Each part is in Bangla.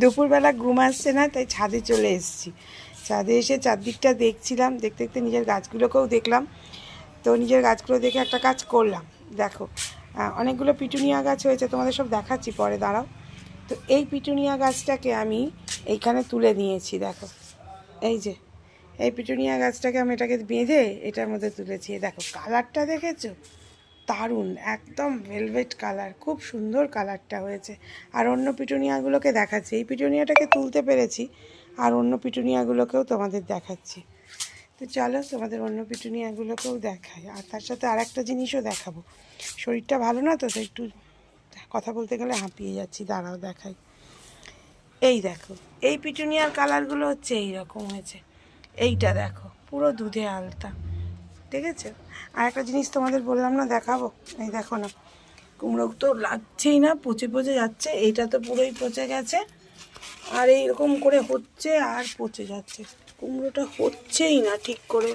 দুপুরবেলা ঘুম আসছে না, তাই ছাদে চলে এসেছি। ছাদে এসে চারদিকটা দেখছিলাম, দেখতে দেখতে নিজের গাছগুলোকেও দেখলাম। তো নিজের গাছগুলো দেখে একটা কাজ করলাম। দেখো, অনেকগুলো পিটুনিয়া গাছ হয়েছে, তোমাদের সব দেখাচ্ছি পরে, দাঁড়াও। তো এই পিটুনিয়া গাছটাকে আমি এইখানে তুলে নিয়েছি। দেখো, এই যে এই পিটুনিয়া গাছটাকে আমি এটাকে বেঁধে এটার মধ্যে তুলেছি। দেখো কালারটা দেখেছো, দারুণ, একদম ভেলভেট কালার, খুব সুন্দর কালারটা হয়েছে। আর অন্য পিটুনিয়াগুলোকে দেখাচ্ছি, এই পিটুনিয়াটাকে তুলতে পেরেছি, আর অন্য পিটুনিয়াগুলোকেও তোমাদের দেখাচ্ছি। তো চলো তোমাদের অন্য পিটুনিয়াগুলোকেও দেখাই, আর তার সাথে আর একটা জিনিসও দেখাবো। শরীরটা ভালো না তো, একটু কথা বলতে গেলে হাঁপিয়ে যাচ্ছি, দাঁড়াও দেখাই। এই দেখো, এই পিটুনিয়ার কালারগুলো হচ্ছে এইরকম হয়েছে। এইটা দেখো, পুরো দুধে আলতা, ঠিক আছে। আর একটা জিনিস তোমাদের বললাম না, দেখাবো। এই দেখো না, কুমড়ো তো লাগছেই না, পচে পচে যাচ্ছে। এইটা তো পুরোই পচে গেছে, আর এইরকম করে হচ্ছে আর পচে যাচ্ছে। কুমড়োটা হচ্ছেই না ঠিক করে,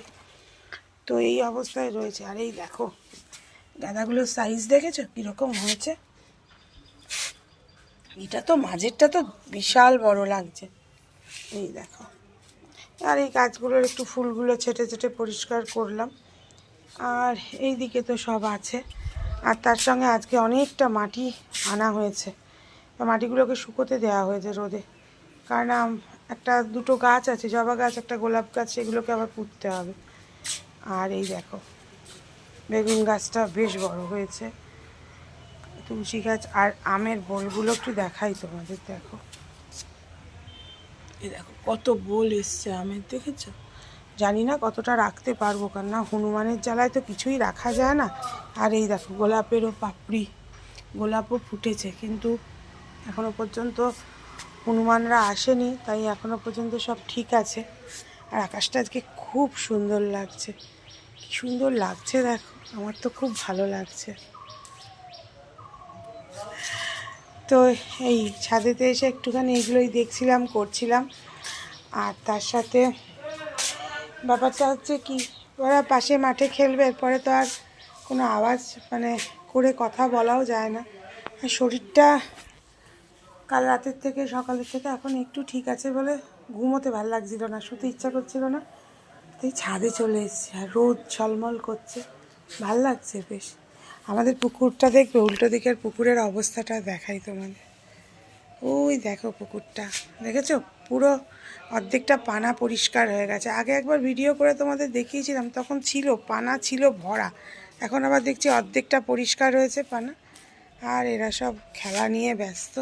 তো এই অবস্থায় রয়েছে। আর এই দেখো গাঁদাগুলোর সাইজ দেখেছো কীরকম হয়েছে? এটা তো মাঝেরটা তো বিশাল বড় লাগছে, এই দেখো। আর এই গাছগুলোর একটু ফুলগুলো ছেটে ছেটে পরিষ্কার করলাম। আর এই দিকে তো সব আছে। আর তার সঙ্গে আজকে অনেকটা মাটি আনা হয়েছে, মাটিগুলোকে শুকোতে দেওয়া হয়েছে রোদে, কারণ একটা দুটো গাছ আছে, জবা গাছ, একটা গোলাপ গাছ, সেগুলোকে আবার পুঁততে হবে। আর এই দেখো বেগুন গাছটা বেশ বড় হয়েছে, তুলসী গাছ। আর আমের বোলগুলো একটু দেখাই তোমাদের, দেখো এই দেখো কত বোল এসছে আমের, দেখেছো? জানি না কতটা রাখতে পারবো, কারণ না হনুমানের জ্বালায় তো কিছুই রাখা যায় না। আর এই দেখো গোলাপেরও পাপড়ি, গোলাপও ফুটেছে, কিন্তু এখনও পর্যন্ত হনুমানরা আসেনি, তাই এখনও পর্যন্ত সব ঠিক আছে। আর আকাশটা আজকে খুব সুন্দর লাগছে, কি সুন্দর লাগছে দেখো, আমার তো খুব ভালো লাগছে। তো এই ছাদেতে এসে একটুখানি এগুলোই দেখছিলাম, করছিলাম। আর তার সাথে ব্যাপারটা হচ্ছে কি, ওরা পাশে মাঠে খেলবে, এরপরে তো আর কোনো আওয়াজ মানে করে কথা বলাও যায় না। আর শরীরটা কাল রাতের থেকে সকালের থেকে এখন একটু ঠিক আছে বলে ঘুমোতে ভালো লাগছিল না, শুতে ইচ্ছা করছিল না, তাই ছাদে চলে এসেছি। আর রোদ ঝলমল করছে, ভাল লাগছে বেশ। আমাদের পুকুরটা দেখবে, উল্টো দিকের পুকুরের অবস্থাটা দেখাই তোমাদের। ওই দেখো পুকুরটা, দেখেছো? পুরো অর্ধেকটা পানা পরিষ্কার হয়ে গেছে। আগে একবার ভিডিও করে তোমাদের দেখিয়েছিলাম, তখন ছিল পানা, ছিল ভরা। এখন আবার দেখছি অর্ধেকটা পরিষ্কার হয়েছে পানা। আর এরা সব খেলা নিয়ে ব্যস্ত।